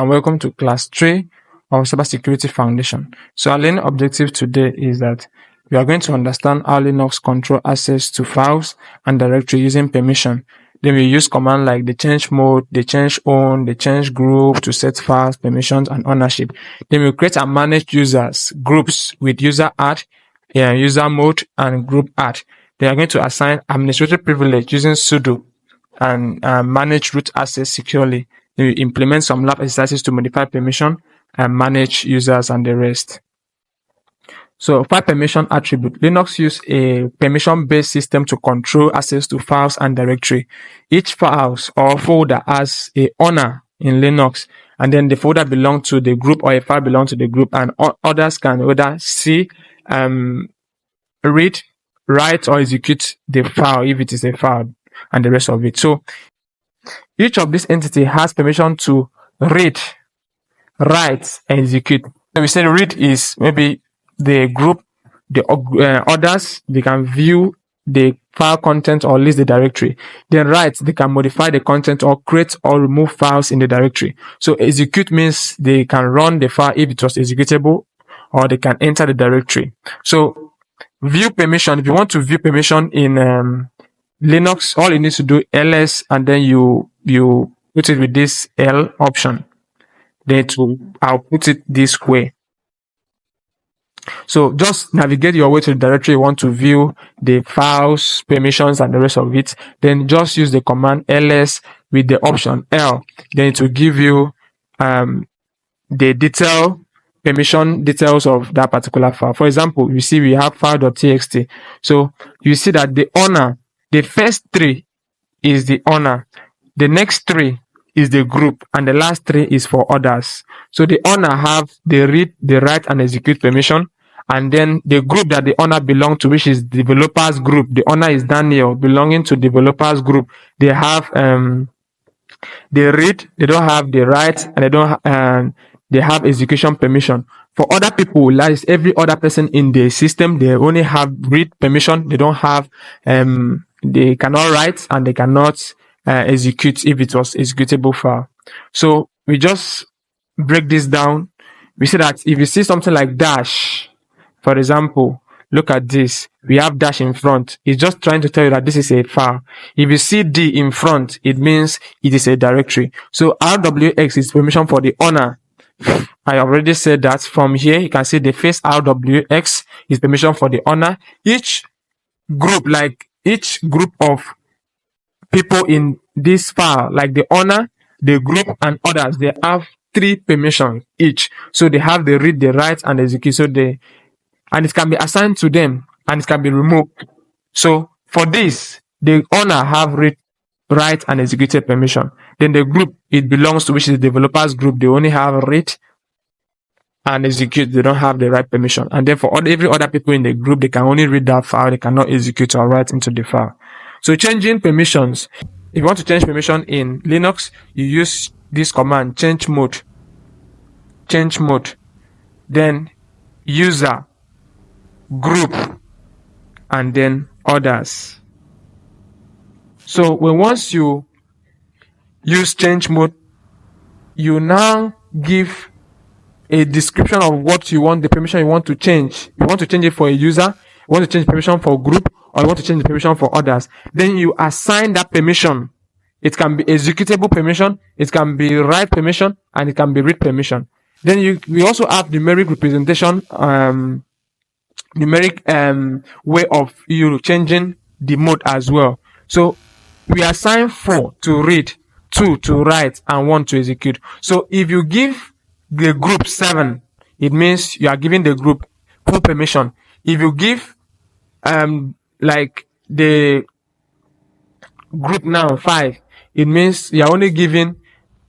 and welcome to class 3 of Cybersecurity Foundation. So our learning objective today is that we are going to understand how Linux control access to files and directory using permission. Then we use commands like the change mode, the change own, the change group to set files, permissions, and ownership. Then we create and manage users, groups with user add, user mode, and group add. They are going to assign administrative privilege using Sudo and manage root access securely. We implement some lab exercises to modify permission and manage users and the rest. So file permission attribute. Linux use a permission-based system to control access to files and directory. Each files or folder has a owner in Linux, and then the folder belongs to the group or a file belongs to the group, and others can either see, read, write, or execute the file if it is a file and the rest of it. So each of these entities has permission to read, write, and execute. When we say read is maybe the group, the others, they can view the file content or list the directory. Then write, they can modify the content or create or remove files in the directory. So execute means they can run the file if it was executable, or they can enter the directory. So view permission, if you want to view permission in Linux, all you need to do ls, and then you put it with this L option. Then I'll put it this way. So just navigate your way to the directory you want to view the files, permissions, and the rest of it. Then just use the command ls with the option L. Then it will give you the permission details of that particular file. For example, you see we have file.txt. So you see that the owner, the first 3 is the owner, the next 3 is the group, and the last 3 is for others. So the owner have the read, the write, and execute permission, and then the group that the owner belongs to, which is developers group. The owner is Daniel, belonging to developers group. They have the read, they don't have the write, and they don't they have execution permission. For other people, like every other person in the system, they only have read permission. They don't have they cannot write, and they cannot execute if it was executable file. So we just break this down. We see that if you see something like dash, for example, look at this. We have dash in front. It's just trying to tell you that this is a file. If you see D in front, it means it is a directory. So RWX is permission for the owner. I already said that. From here, you can see the first RWX is permission for the owner. Each group, like each group of people in this file, like the owner, the group, and others, they have 3 permissions each. So they have the read, the write, and the execute. So and it can be assigned to them, and it can be removed. So for this, the owner have read, write, and execute permission. Then the group it belongs to, which is the developers group, they only have read and execute. They don't have the write permission. And then for every other people in the group, they can only read that file. They cannot execute or write into the file. So changing permissions. If you want to change permission in Linux, you use this command, change mode, then user, group, and then others. So once you use change mode, you now give a description of what you want, the permission you want to change. You want to change it for a user, you want to change permission for group, or you want to change the permission for others. Then you assign that permission. It can be executable permission, it can be write permission, and it can be read permission. Then we also have numeric representation, numeric way of you changing the mode as well. So we assign 4 to read, 2 to write, and 1 to execute. So if you give the group 7, it means you are giving the group full permission. If you give like the group now 5, it means you are only giving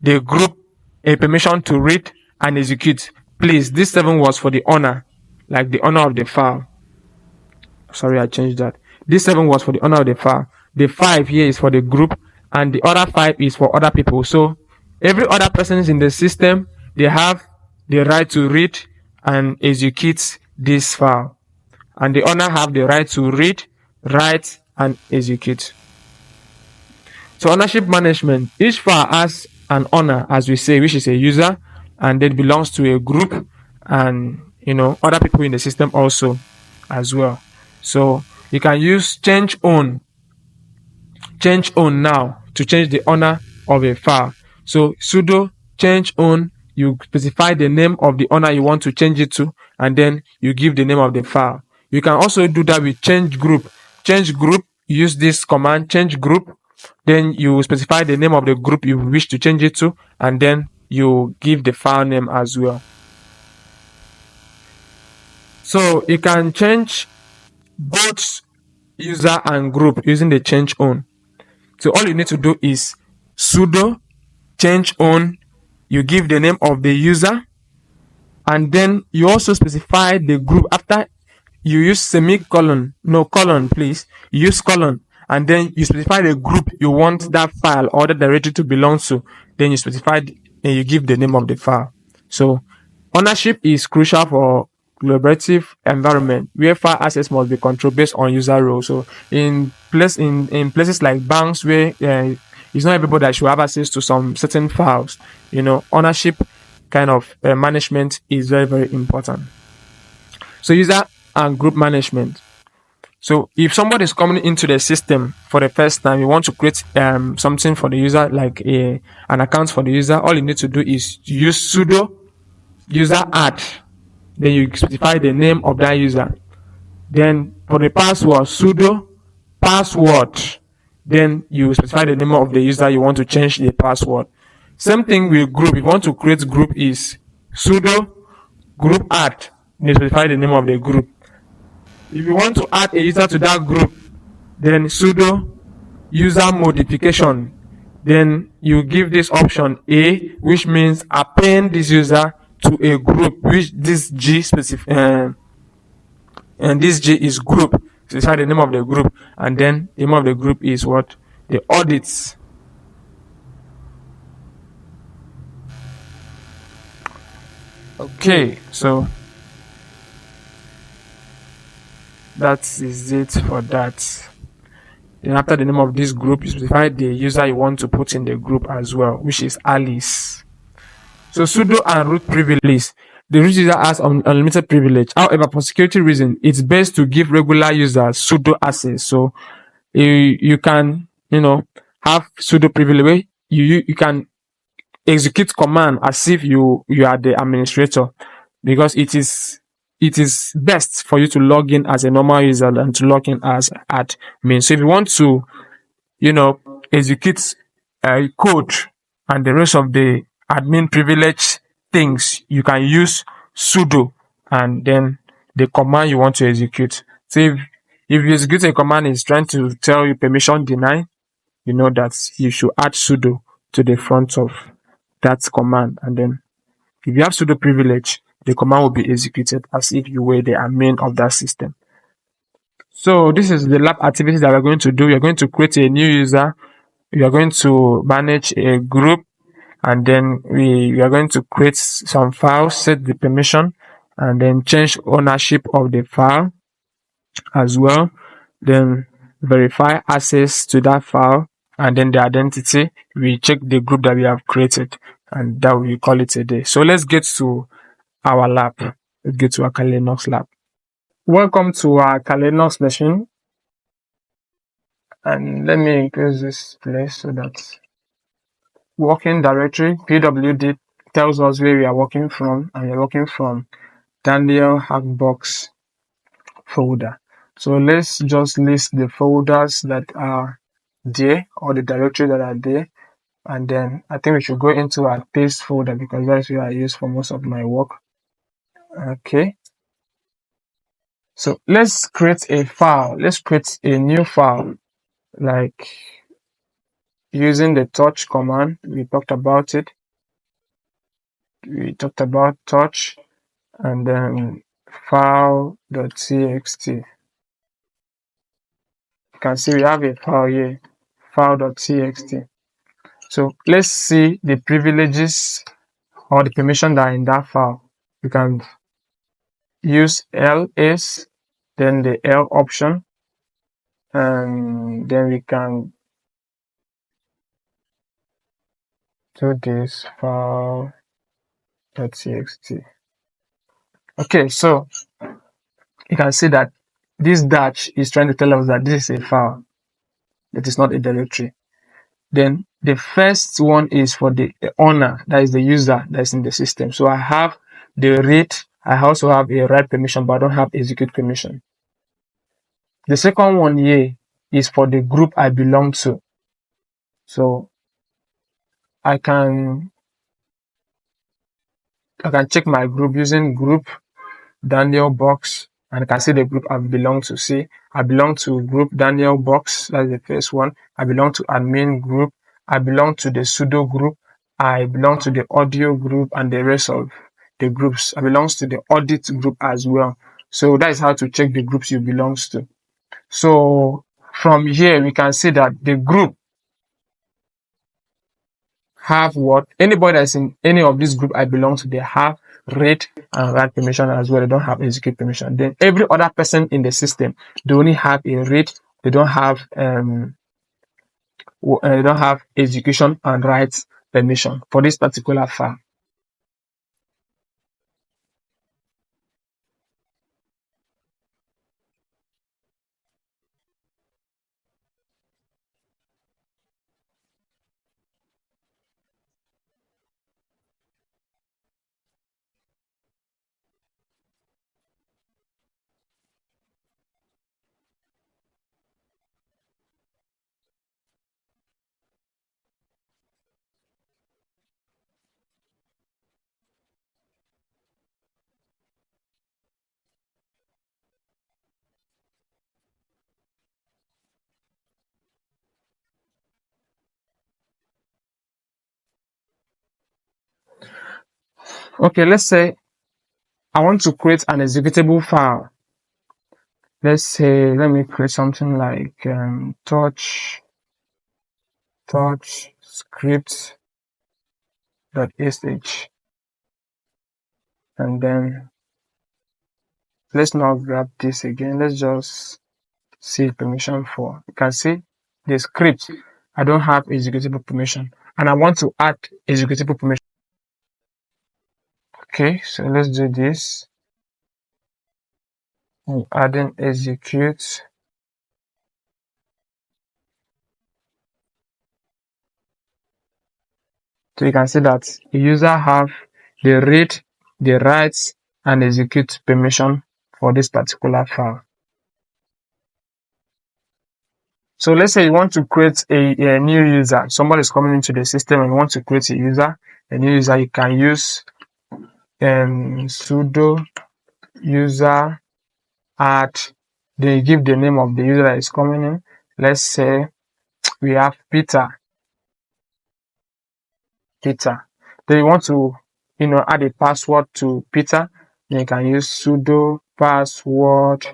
the group a permission to read and execute. Please, this 7 was for the owner, like the owner of the file. Sorry, I changed that. This 7 was for the owner of the file. The 5 here is for the group, and the other 5 is for other people. So every other person in the system, they have the right to read and execute this file, and the owner have the right to read, write, and execute. So ownership management. Each file has an owner, as we say, which is a user, and then belongs to a group, and other people in the system also as well. So you can use change own now to change the owner of a file. So sudo change own, you specify the name of the owner you want to change it to, and then you give the name of the file. You can also do that with change group. Change group, use this command change group, then you specify the name of the group you wish to change it to, and then you give the file name as well. So you can change both user and group using the change own. So all you need to do is sudo change own, you give the name of the user, and then you also specify the group. After you use semicolon, no colon please, you use colon, and then you specify the group you want that file or the directory to belong to, then you specify and you give the name of the file. So ownership is crucial for collaborative environment where file access must be controlled based on user role. So in places like banks where it's not everybody that should have access to some certain files, ownership kind of management is very, very important. So user and group management. So if somebody is coming into the system for the first time, you want to create something for the user, like an account for the user, all you need to do is use sudo user add, then you specify the name of that user. Then for the password, sudo password, then you specify the name of the user you want to change the password. Same thing with group. If you want to create group, is sudo group add, then specify the name of the group. If you want to add a user to that group, then sudo user modification, then you give this option A, which means append this user to a group, which this G specific and this G is group. Specify the name of the group, and then the name of the group is what? The audits. Okay, so that is it for that. Then after the name of this group, you specify the user you want to put in the group as well, which is Alice. So sudo and root privilege. The root user has unlimited privilege. However, for security reasons, it's best to give regular users sudo access. So you can have sudo privilege. You can execute command as if you are the administrator, because it is best for you to log in as a normal user than to log in as admin. So if you want to execute code and the rest of the admin privilege things, you can use sudo and then the command you want to execute. So if you execute a command is trying to tell you permission deny, you know that you should add sudo to the front of that command, and then if you have sudo privilege, the command will be executed as if you were the admin of that system. So this is the lab activities that we're going to do. You're going to create a new user, you are going to manage a group, and then we are going to create some files, set the permission, and then change ownership of the file as well. Then verify access to that file, and then the identity. We check the group that we have created, and that we call it a day. So let's get to our lab. Let's get to our Kali Linux lab. Welcome to our Kali Linux machine. And let me increase this place so that working directory pwd tells us where we are working from, and we are working from Daniel Hackbox folder. So let's just list the folders that are there, or the directory that are there, and then I think we should go into our paste folder because that's where I use for most of my work. Okay, so let's create a file. Let's create a new file, like using the touch command. We talked about it. We talked about touch, and then file.txt. You can see we have a file here, file.txt. So let's see the privileges or the permission that are in that file. You can use ls, then the L option, and then we can do this file.txt. Okay, so you can see that this dash is trying to tell us that this is a file, that is not a directory. Then the first one is for the owner, that is the user that is in the system. So I have the read, I also have a write permission, but I don't have execute permission. The second one here is for the group I belong to. So I can check my group using group Daniel box, and I can see the group I belong to. See, I belong to group Daniel box, that's the first one. I belong to admin group. I belong to the Sudo group. I belong to the audio group and the rest of the groups. I belong to the audit group as well. So that is how to check the groups you belong to. So from here, we can see that the group have what? Anybody that's in any of this group I belong to, they have read and write permission as well. They don't have execute permission. Then every other person in the system, they only have a read. They don't have execution and write permission for this particular file. Okay, let's say I want to create an executable file. Let's say, let me create something like touch script.sh, and then let's now grab this again. Let's just see permission for. You can see the script. I don't have executable permission, and I want to add executable permission. Okay, so let's do this. I'm adding execute. So you can see that the user have the read, the write, and execute permission for this particular file. So let's say you want to create a new user. Somebody is coming into the system and you want to create a new user. You can use sudo user add. Then you give the name of the user that is coming in. Let's say we have Peter. Then you want to add a password to Peter. Then you can use sudo password,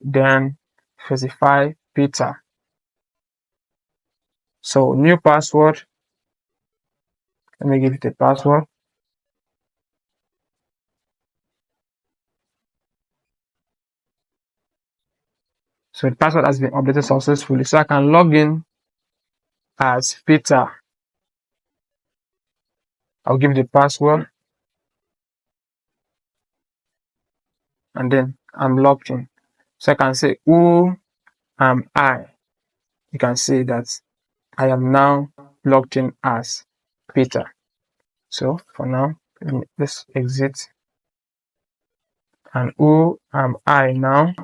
then specify Peter. So new password. Let me give it a password. So the password has been updated successfully. So I can log in as Peter. I'll give the password, and then I'm logged in. So I can say, who am I? You can see that I am now logged in as Peter. So for now, let's exit. And who am I now?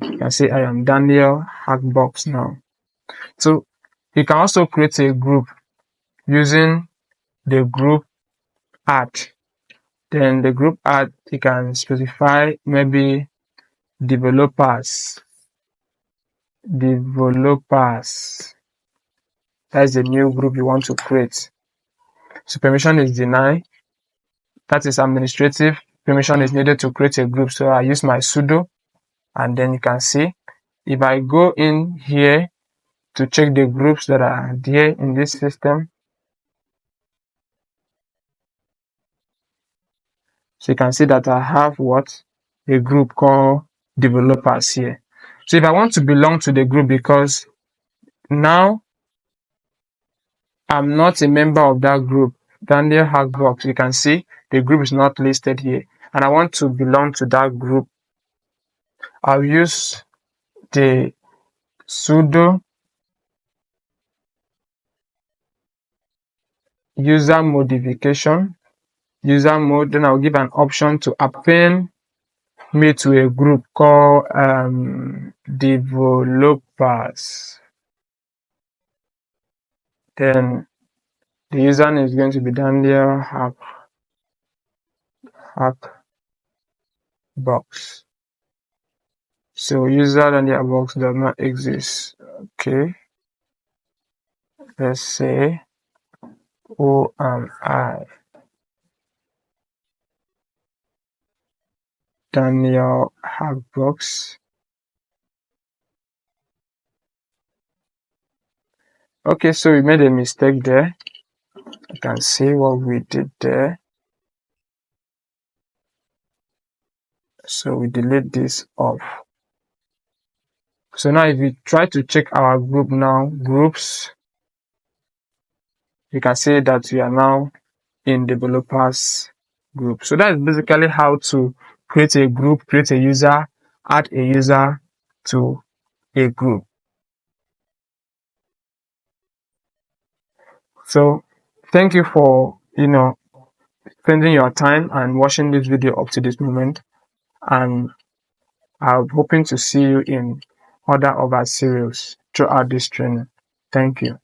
You can say I am Daniel Hackbox now. So you can also create a group using the group add. Then the group add, you can specify maybe developers. That's the new group you want to create. So permission is denied. That is administrative. Permission is needed to create a group. So I use my sudo, and then you can see if I go in here to check the groups that are there in this system. So you can see that I have a group called developers here. So if I want to belong to the group, because now I'm not a member of that group, Daniel Hackbox, you can see the group is not listed here, and I want to belong to that group. I'll use the sudo user modification, user mode, then I'll give an option to append me to a group called developers. Then the username is going to be Daniel Hackbox. So user Daniel Hackbox does not exist. Okay. Let's say who am I? Daniel Hackbox. Okay, so we made a mistake there. You can see what we did there. So we delete this off. So now if we try to check our group now, groups, you can see that we are now in developers group. So that is basically how to create a group, create a user, add a user to a group. So thank you for spending your time and watching this video up to this moment, and I'm hoping to see you in other of our series throughout this training. Thank you.